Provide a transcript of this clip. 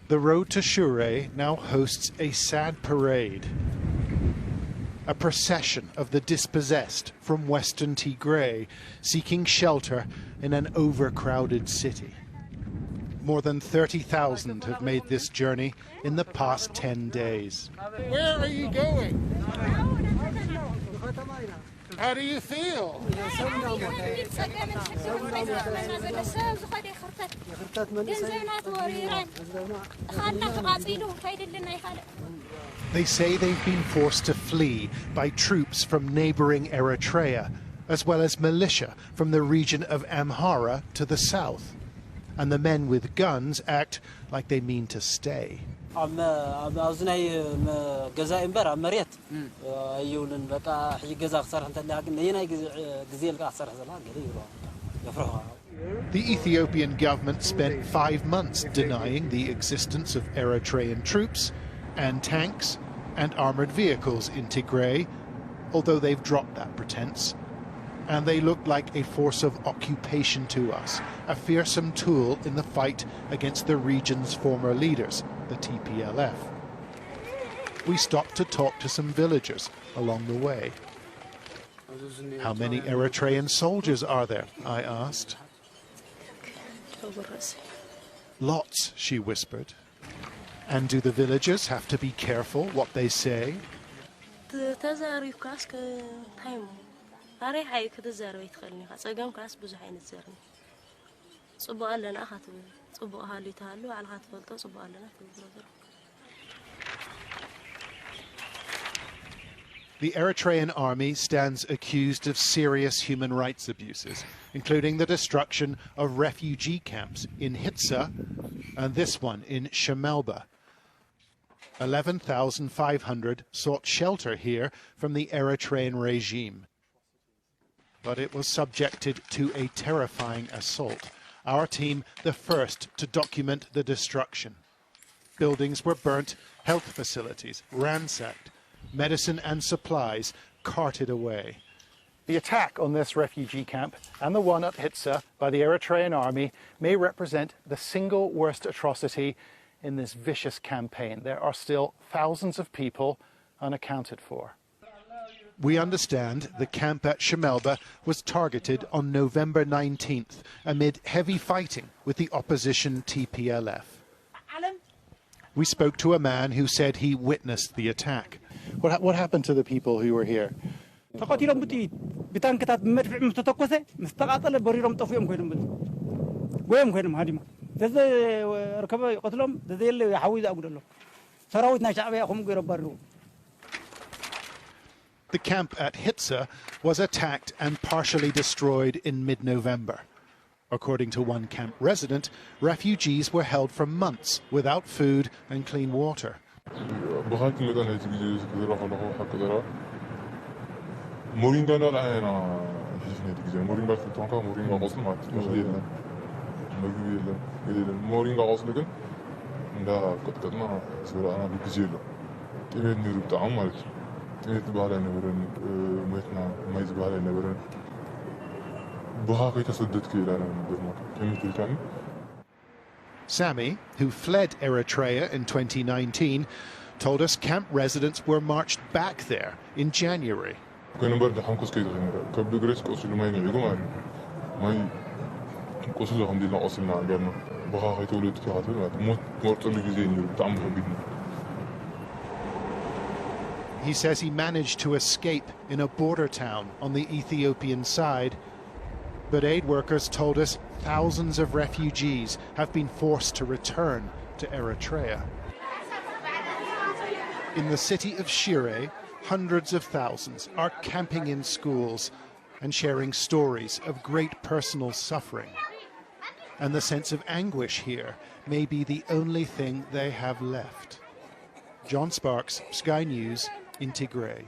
The road to Shire now hosts a sad parade. A procession of the dispossessed from western Tigray seeking shelter in an overcrowded city. More than 30,000 have made this journey in the past 10 days. Where are you going? How do you feel? They say they've been forced to flee by troops from neighboring Eritrea, as well as militia from the region of Amhara to the south. And the men with guns act like they mean to stay. The Ethiopian government spent 5 months denying the existence of Eritrean troops and tanks and armored vehicles in Tigray, although they've dropped that pretense. And they look like a force of occupation to us, a fearsome tool in the fight against the region's former leaders, the TPLF. We stopped to talk to some villagers along the way. How many Eritrean soldiers are there? I asked. Lots, she whispered. And do the villagers have to be careful what they say? The Eritrean army stands accused of serious human rights abuses, including the destruction of refugee camps in Hitsa and this one in Shemelba. 11,500 sought shelter here from the Eritrean regime. But it was subjected to a terrifying assault. Our team, the first to document the destruction. Buildings were burnt, health facilities ransacked, medicine and supplies carted away. The attack on this refugee camp and the one at Hitsa by the Eritrean army may represent the single worst atrocity in this vicious campaign. There are still thousands of people unaccounted for. We understand the camp at Shemelba was targeted on November 19th amid heavy fighting with the opposition TPLF. We spoke to a man who said he witnessed the attack. What happened to the people who were here? The camp at Hitsa was attacked and partially destroyed in mid-November. According to one camp resident, refugees were held for months without food and clean water. Sammy, who fled Eritrea in 2019, told us camp residents were marched back there in January. He says he managed to escape in a border town on the Ethiopian side. But aid workers told us thousands of refugees have been forced to return to Eritrea. In the city of Shire, hundreds of thousands are camping in schools and sharing stories of great personal suffering. And the sense of anguish here may be the only thing they have left. John Sparks, Sky News, in Tigray.